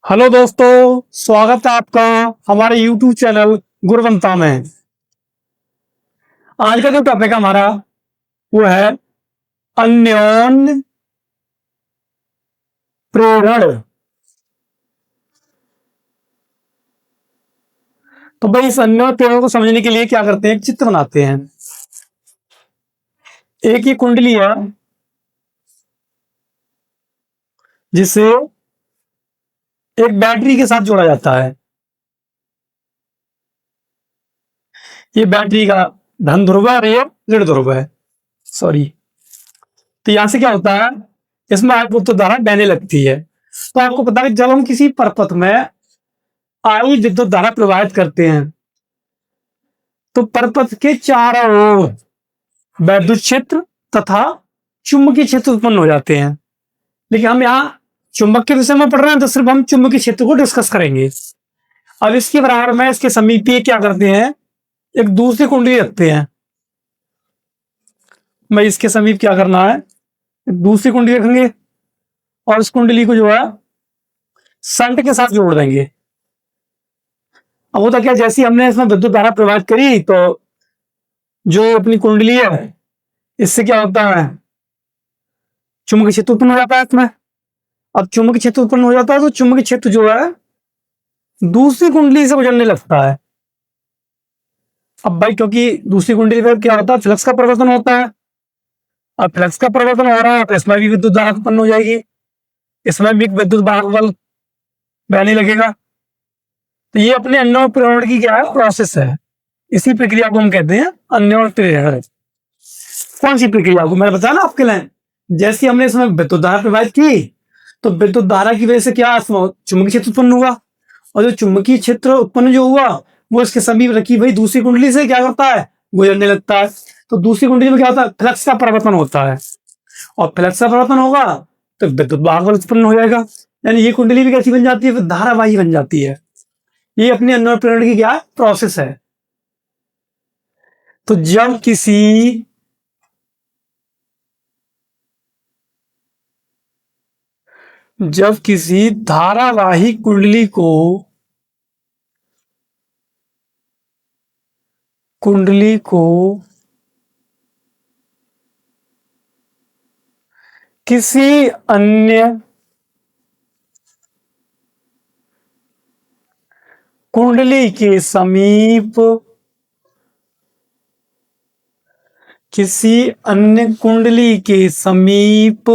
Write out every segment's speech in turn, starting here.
Hello दोस्तों, स्वागत है आपका हमारे YouTube चैनल गुणवंता में। आज का जो टॉपिक है हमारा वो है अन्योन्य प्रेरण। तो भाई इस अन्योन्य प्रेरण को समझने के लिए क्या करते हैं, एक चित्र बनाते हैं। एक ही कुंडली है जिसे एक बैटरी के साथ जोड़ा जाता है। ये बैटरी का धन ध्रुव है और ये ऋण ध्रुव है। सॉरी। तो यहां से क्या होता है, इसमें आपको तो धारा बहने लगती है। तो आपको पता है जब हम किसी परपथ में आई विद्युत धारा प्रवाहित करते हैं तो परपथ के चारों ओर वैद्युत क्षेत्र तथा चुंबकीय क्षेत्र उत्पन्न हो जाते हैं। लेकिन हम यहाँ चुंबक के विषय में पढ़ रहे हैं तो सिर्फ हम चुंबकीय क्षेत्र को डिस्कस करेंगे। अब इसके बराबर में इसके समीप क्या करते हैं, एक दूसरी कुंडली रखते हैं। मैं इसके समीप क्या करना है, एक दूसरी कुंडली रखेंगे और इस कुंडली को जो है संट के साथ जोड़ देंगे। अब होता क्या, जैसी हमने इसमें विद्युत धारा प्रवाहित करी तो जो अपनी कुंडली है इससे क्या होता है, चुंबकीय क्षेत्र उत्पन्न हो जाता है इसमें। अब चुंबकीय क्षेत्र उत्पन्न हो जाता है तो चुंबकीय क्षेत्र जो है दूसरी कुंडली से गुजरने लगता है। अब भाई क्योंकि दूसरी कुंडली पर क्या होता है, फ्लक्स का परिवर्तन होता है। अब फ्लक्स का परिवर्तन हो रहा है तो इसमें भी विद्युत धारा उत्पन्न हो जाएगी, इसमें भी विद्युत बल बहने लगेगा। तो ये अपने अन्योन्य प्रेरण की क्या है, प्रोसेस है। इसी प्रक्रिया को हम कहते हैं अन्योन्य प्रेरण। कौन सी प्रक्रिया को मैंने बताया ना आपके लिए, जैसे हमने इसमें विद्युत धारा प्रवाहित की तो विद्युत धारा की वजह से क्या चुंबकीय क्षेत्र उत्पन्न हुआ, और जो चुंबकीय क्षेत्र उत्पन्न जो हुआ वो इसके समीप रखी वही दूसरी कुंडली से क्या करता है, गुजरने लगता है। तो दूसरी कुंडली में क्या होता है, फ्लक्स का परिवर्तन होता है, और फ्लक्स का परिवर्तन होगा तो विद्युत बल उत्पन्न हो जाएगा। यानी ये कुंडली भी कैसी बन जाती है, धारावाही बन जाती है। ये अपनी अन्योन्य प्रेरण की क्या प्रोसेस है। तो जब किसी धारावाही कुंडली को किसी अन्य कुंडली के समीप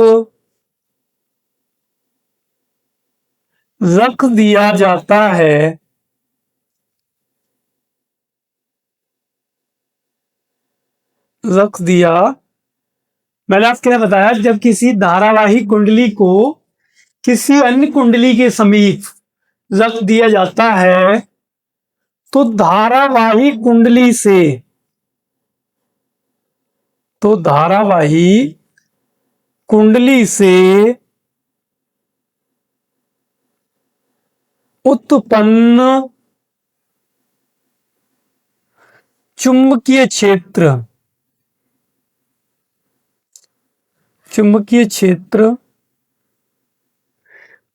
रख दिया जाता है मैंने आपके लिए बताया, जब किसी धारावाही कुंडली को किसी अन्य कुंडली के समीप रख दिया जाता है तो धारावाही कुंडली से उत्पन्न चुंबकीय क्षेत्र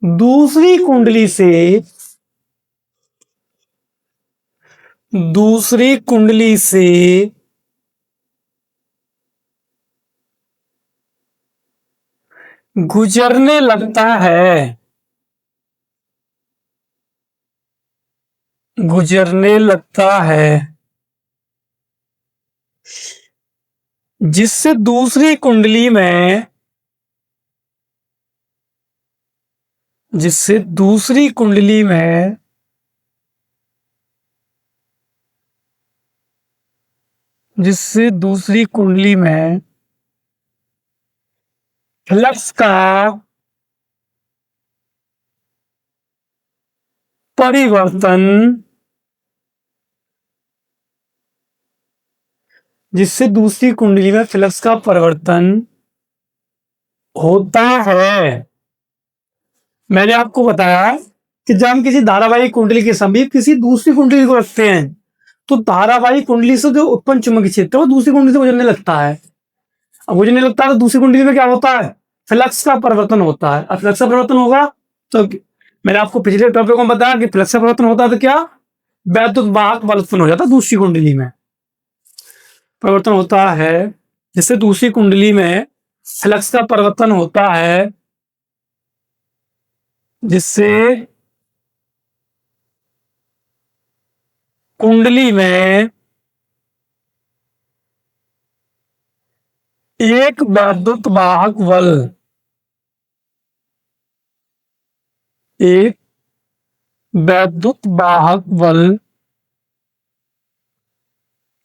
दूसरी कुंडली से गुजरने लगता है जिससे दूसरी कुंडली में फ्लक्स का परिवर्तन होता है। मैंने आपको बताया कि जब हम किसी धारावाही कुंडली के समीप किसी दूसरी कुंडली को रखते हैं तो धारावाही कुंडली से जो उत्पन्न चुंबकीय क्षेत्र वो दूसरी कुंडली से गुजरने लगता है। अब गुजरने तो दूसरी कुंडली में क्या होता है, फ्लक्स का परिवर्तन होता है। अब फ्लक्स का परिवर्तन होगा तो मैंने आपको पिछले टॉपिक में बताया कि फ्लक्स परिवर्तन होता है तो क्या वैद्युत वाहक बल उत्पन्न हो जाता है दूसरी कुंडली में। परिवर्तन होता है जिससे दूसरी कुंडली में फ्लक्स का परिवर्तन होता है, जिससे कुंडली में एक वैद्युत वाहक बल, एक वैद्युत वाहक बल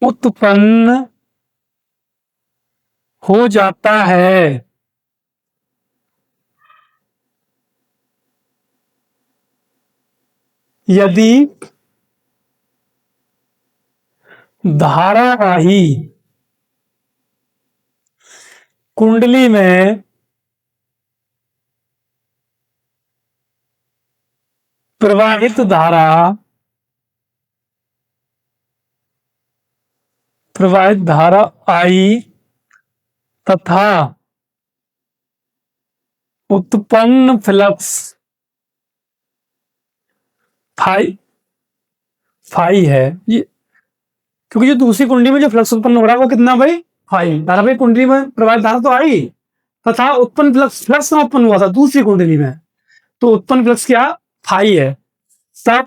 उत्पन्न हो जाता है। यदि धारावाही कुंडली में प्रवाहित धारा आई तथा उत्पन्न फ्लक्स फाई है, ये क्योंकि जो दूसरी कुंडली में जो फ्लक्स उत्पन्न हो रहा है वो कितना भाई फाई, धारावाही कुंडली में प्रवाहित धारा तो आई तथा उत्पन्न फ्लक्स, फ्लक्स कहाँ उत्पन्न हुआ था दूसरी कुंडली में, तो उत्पन्न फ्लक्स क्या फाई है। तब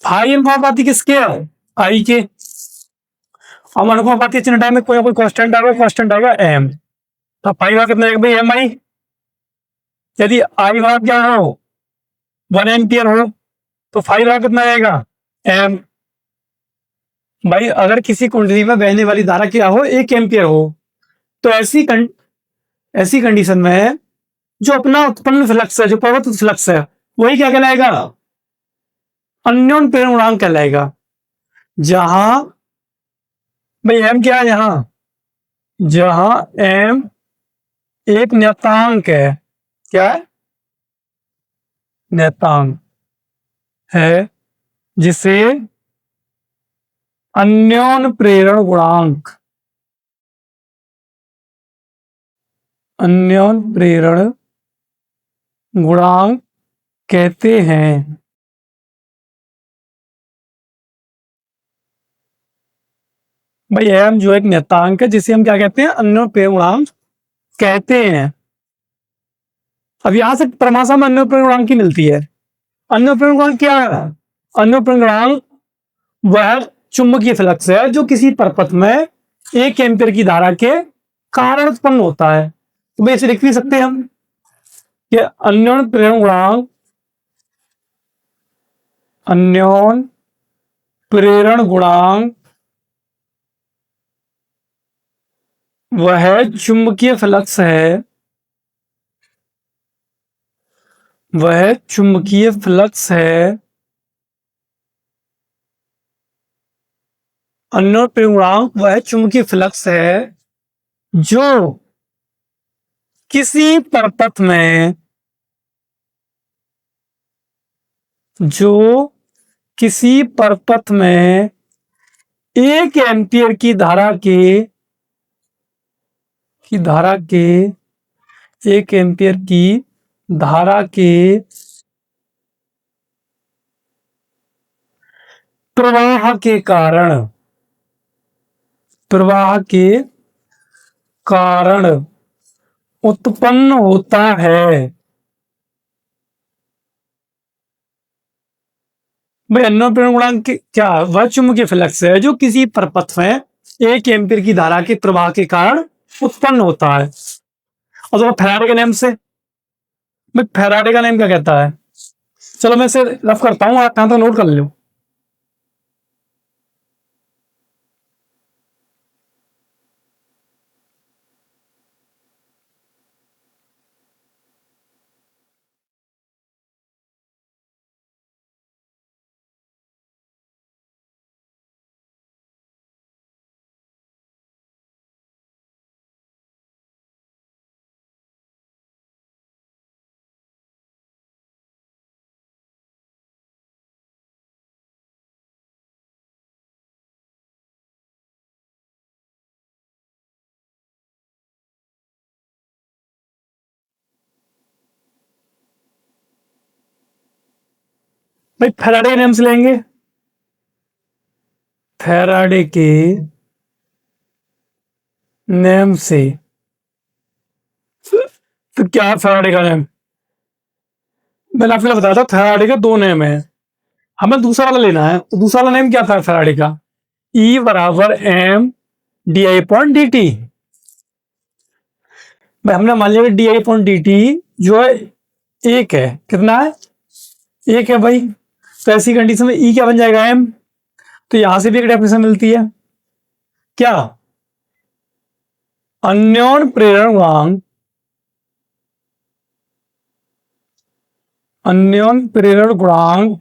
फाई अनुपाती किसके है आई के, अब अनुपाती चिन्ह टाइम में कोई ना कोई कांस्टेंट आएगा, कांस्टेंट आएगा एम, तो फाई भाग कितना भाई एम आई। यदि आई भाग क्या हो 1 एम्पियर हो तो फाई भाग कितना आएगा एम। भाई अगर किसी कुंडली में बहने वाली धारा क्या हो 1 एम्पियर हो तो ऐसी कंडीशन में जो अपना उत्पन्न फ्लक्स है, जो प्रवर्तित फ्लक्स है, वही क्या कहलाएगा अन्योन प्रेरण गुणांक कहलाएगा। जहां भाई एम क्या है, जहां एम एक नियतांक है, क्या है नियतांक है, जिसे अन्योन प्रेरण गुणांक, अन्योन प्रेरण गुणांक कहते हैं। भाई एम जो एक नियतांक है जिसे हम क्या कहते हैं अन्योन प्रेरण गुणांक कहते हैं। अब यहां से परिभाषा में अन्योन प्रेरण गुणांक की मिलती है। अन्योन प्रेरण गुणांक क्या है, अन्योन प्रेरण गुणांक वह चुंबकीय फ्लक्स है जो किसी परपथ में 1 एम्पियर की धारा के कारण उत्पन्न होता है। तो भाई इसे लिख भी सकते हैं हम कि अन्योन प्रेरण गुणांक, अन्योन प्रेरण गुणांक वह चुंबकीय फ्लक्स है, वह चुंबकीय फ्लक्स है, अन्योन प्रेरण गुणांक वह चुंबकीय फ्लक्स है जो किसी परपथ में, जो किसी परपथ में 1 एम्पियर की धारा के, की धारा के 1 एम्पियर की धारा के प्रवाह के कारण, प्रवाह के कारण उत्पन्न होता है। भाई अन्योन प्रेरण गुणांक क्या, वह चुंबकीय फ्लक्स है जो किसी परपथ में 1 एम्पियर की धारा के प्रवाह के कारण उत्पन्न होता है। और तो फैराडे के नियम से, भाई फैराडे का नियम क्या कहता है, चलो मैं इसे रफ करता हूं, आप यहां तक नोट कर लो। भाई फैराडे के नेम से लेंगे, फैराडे के नेम से। तो क्या है फैराडे का नेम? मैंने आपको बताया था फैराडे का दो नेम है, हमें दूसरा वाला लेना है। तो दूसरा वाला नेम क्या था फैराडे का? ई बराबर M D I upon D T. भाई हमने मान लिया D I upon D T जो है एक है, कितना है? एक है भाई। तो ऐसी कंडीशन में ई क्या बन जाएगा? एम। तो यहां से भी एक डेफिनेशन मिलती है, क्या? अन्योन प्रेरण गुणांक, अन्योन प्रेरण गुणांक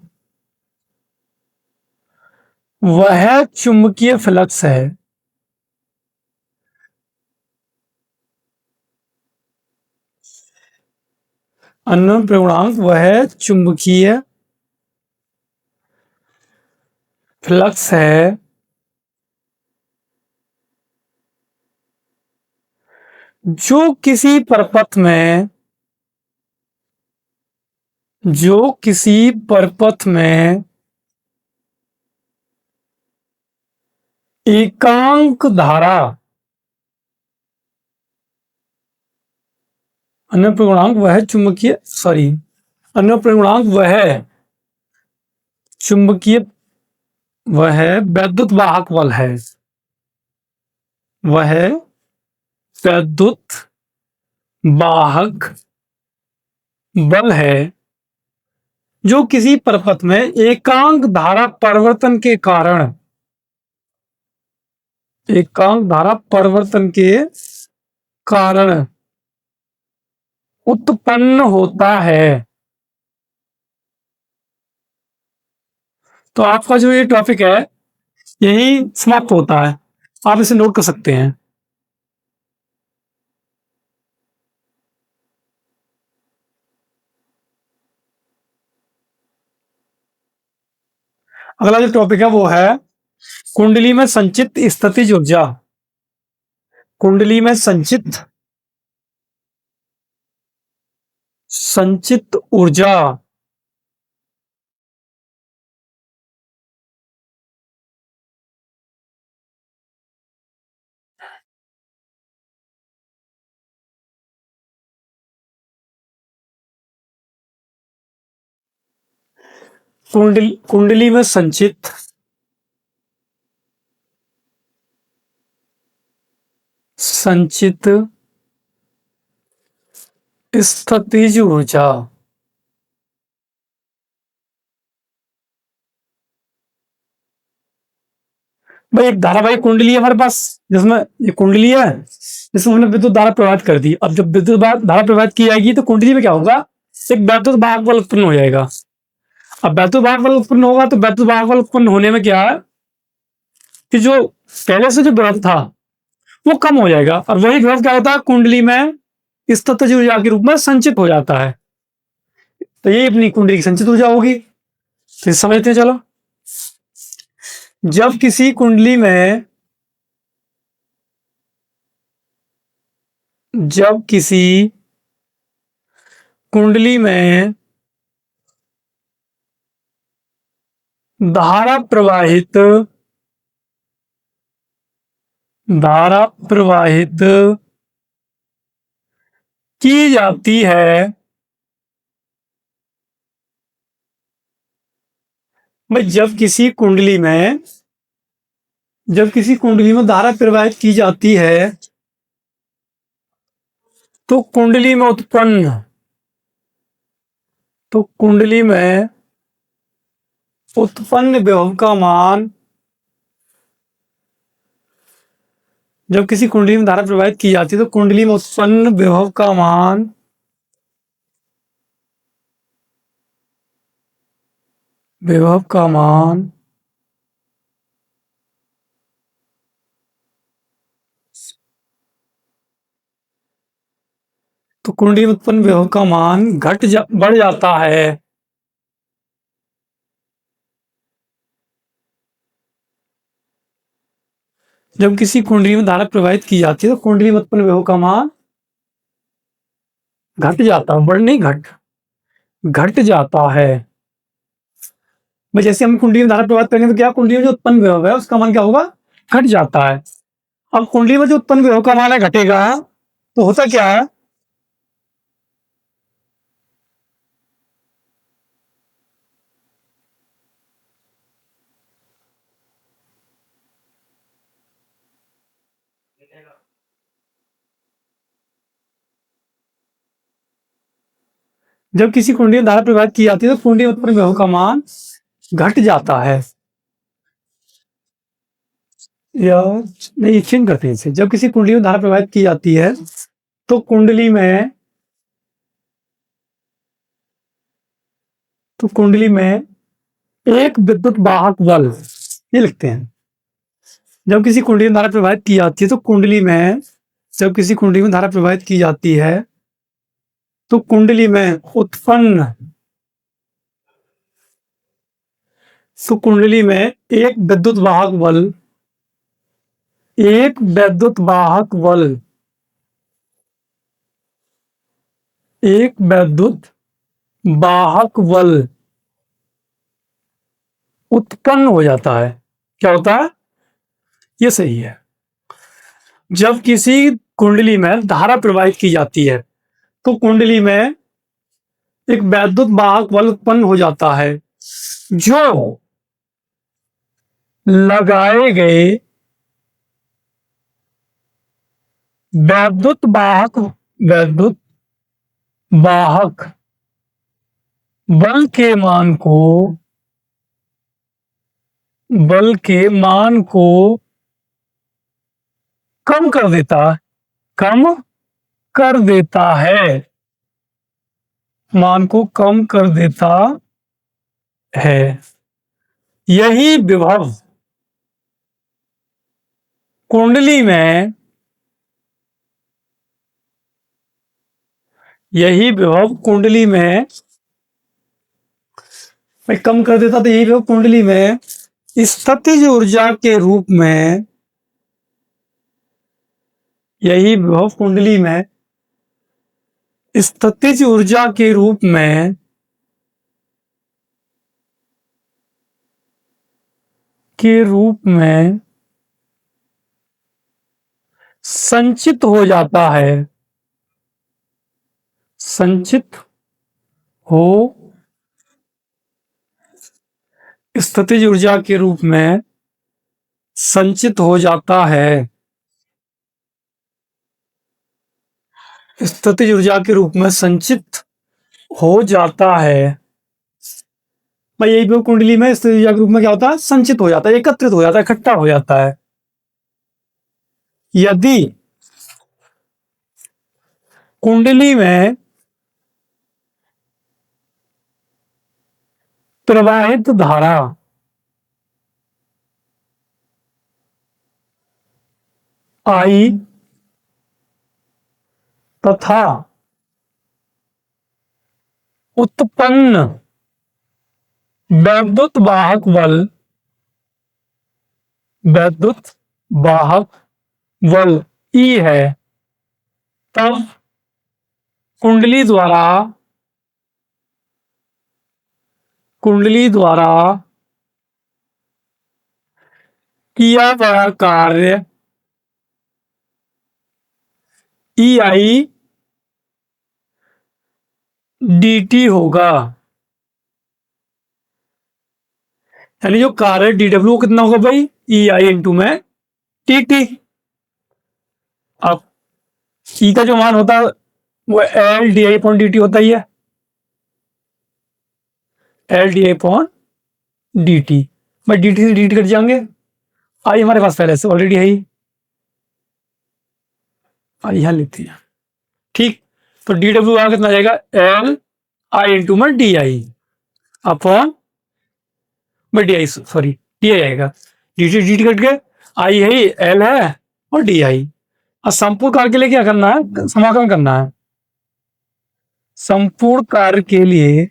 वह चुंबकीय फ्लक्स है, अन्योन प्रेरण गुणांक वह चुंबकीय फ्लक्स है जो किसी परपथ में, जो किसी परपथ में एकांक धारा, अन्य प्रेरणांक वह चुंबकीय, सॉरी, अन्य प्रेरणांक वह चुंबकीय, वह वैद्युत वाहक बल है, वह वैद्युत वाहक बल है जो किसी परपथ में एकांक धारा परिवर्तन के कारण, एकांक धारा परिवर्तन के कारण उत्पन्न होता है। तो आपका जो ये टॉपिक है यही समाप्त होता है, आप इसे नोट कर सकते हैं। अगला जो टॉपिक है वो है कुंडली में संचित स्थितिज ऊर्जा, कुंडली में संचित ऊर्जा। कुंडली में संचित स्थितिज ऊर्जा। भाई एक धारावाहिक कुंडली है हमारे पास, जिसमें ये कुंडली है जिसमें हमने विद्युत धारा प्रवाहित कर दी। अब जब विद्युत धारा प्रवाहित की जाएगी तो कुंडली में क्या होगा? एक वैद्युत वाहक बल उत्पन्न हो जाएगा। अब वैद्युत वाहक बल उत्पन्न होगा तो वैद्युत वाहक बल उत्पन्न होने में क्या है कि जो पहले से जो विभव था वो कम हो जाएगा, और वही विभव क्या होता है कुंडली में स्थितिज ऊर्जा के रूप में संचित हो जाता है। तो ये अपनी कुंडली की संचित ऊर्जा होगी। फिर समझते हैं, चलो। जब किसी कुंडली में, जब किसी कुंडली में धारा प्रवाहित की जाती है, भाई जब किसी कुंडली में धारा प्रवाहित की जाती है तो कुंडली में उत्पन्न विभव का मान, जब किसी कुंडली में धारा प्रवाहित की जाती है तो कुंडली में उत्पन्न विभव का मान तो कुंडली में उत्पन्न विभव का मान बढ़ जाता है। जब किसी कुंडली में धारा प्रवाहित की जाती है तो कुंडली में उत्पन्न विभव का मान घट जाता है, बढ़ नहीं घट जाता है। भाई जैसे हम कुंडली में धारा प्रवाहित करेंगे तो क्या कुंडली में जो उत्पन्न विभव है उसका मान क्या होगा, घट जाता है। अब कुंडली में जो उत्पन्न विभव का मान है घटेगा तो होता क्या है, जब किसी कुंडली में धारा प्रवाहित की जाती है तो कुंडली में उत्पन्न विभव का मान घट जाता है। या नहीं, चेंज करते हैं इसे। जब किसी कुंडली में धारा प्रवाहित की जाती है तो कुंडली में एक विद्युत वाहक बल, ये लिखते हैं। जब किसी कुंडली में धारा प्रवाहित की जाती है तो जब किसी कुंडली में धारा प्रवाहित की जाती है तो कुंडली में उत्पन्न कुंडली में एक विद्युत वाहक बल एक विद्युत वाहक बल उत्पन्न हो जाता है। क्या होता है, ये सही है। जब किसी कुंडली में धारा प्रवाहित की जाती है तो कुंडली में एक वैद्युत वाहक बल उत्पन्न हो जाता है जो लगाए गए वैद्युत वाहक बल के मान को कम कर देता है, मान को कम कर देता है। यही विभव कुंडली में कम कर देता, तो यही विभव कुंडली में स्थितिज ऊर्जा के रूप में स्थितिज ऊर्जा के रूप में संचित हो जाता है, स्थितिज ऊर्जा के रूप में संचित हो जाता है, स्थितिज ऊर्जा के रूप में संचित हो जाता है। भाई यही विभव कुंडली में स्थितिज ऊर्जा के रूप में क्या होता है, संचित हो जाता है, एकत्रित हो जाता है, इकट्ठा हो जाता है। यदि कुंडली में प्रवाहित धारा आई तथा उत्पन्न वैद्युत वाहक बल ई है, तब कुंडली द्वारा किया गया कार्य EI dt होगा। यानी जो कार्य dW कितना होगा भाई, EI इंटू में dt। अब E का जो मान होता है वो L di अपॉन dt होता ही है, L di अपॉन dt। मैं dt से dt कट जाएंगे, आई हमारे पास पहले से ऑलरेडी है ही, आई यहां लिखती है, ठीक। तो dW आ कितना जाएगा, L I इंटू में di अपॉन में di, सॉरी di आएगा, dt कट गए, आई है ही, L है और di। अब संपूर्ण कार्य के लिए क्या करना है, समाकलन करना है। संपूर्ण कार्य के लिए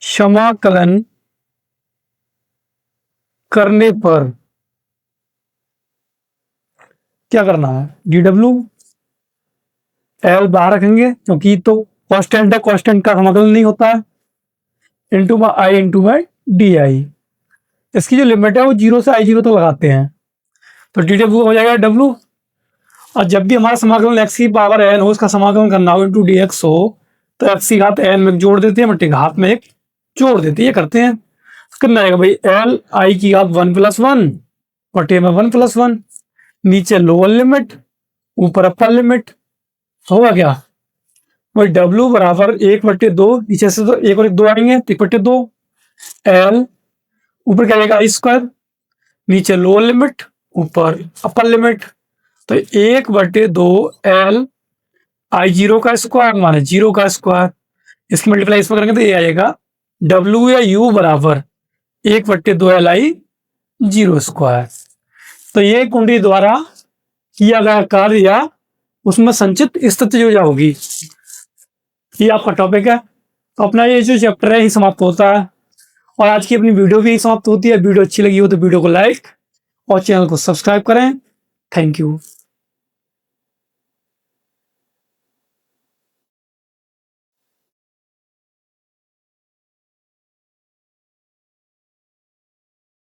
समाकलन करने पर क्या करना है, dW L बाहर रखेंगे क्योंकि तो कांस्टेंट है, कांस्टेंट का समाकलन नहीं होता है, इंटू बाई डी आई। इसकी जो लिमिट है वो 0 से I0 तो लगाते हैं, तो डी डब्ल्यू हो जाएगा डब्ल्यू। और जब भी हमारा समाकलन एक्स की पावर एन हो, उसका समाकलन करना हो इंटू डी एक्स हो, तो एक्स की घात एन में जोड़ देते हैं, मट्टी घात में एक जोड़ देते हैं, ये करते हैं। कितना आएगा भाई, एल आई की घात 1+1 बटे में 1+1, नीचे लोअर लिमिट ऊपर अपर लिमिट, होगा क्या भाई डब्ल्यू बराबर 1/2, नीचे से तो 1 और 1 2 आएंगे तो 1/2, एल ऊपर क्या आएगा I², नीचे लोअर लिमिट ऊपर अपर लिमिट, तो 1/2 एल I0 का स्क्वायर माने 0 का स्क्वायर, इसकी मल्टीप्लाई इसमें करेंगे तो ये आएगा डब्ल्यू या यू बराबर 1/2 एल I0 स्क्वायर। तो ये कुंडली द्वारा किया गया कार्य या उसमें संचित स्थिति ऊर्जा होगी। ये आपका टॉपिक है। तो अपना ये जो चैप्टर है ही समाप्त होता है, और आज की अपनी वीडियो भी समाप्त होती है। वीडियो अच्छी लगी हो तो वीडियो को लाइक और चैनल को सब्सक्राइब करें। Thank you.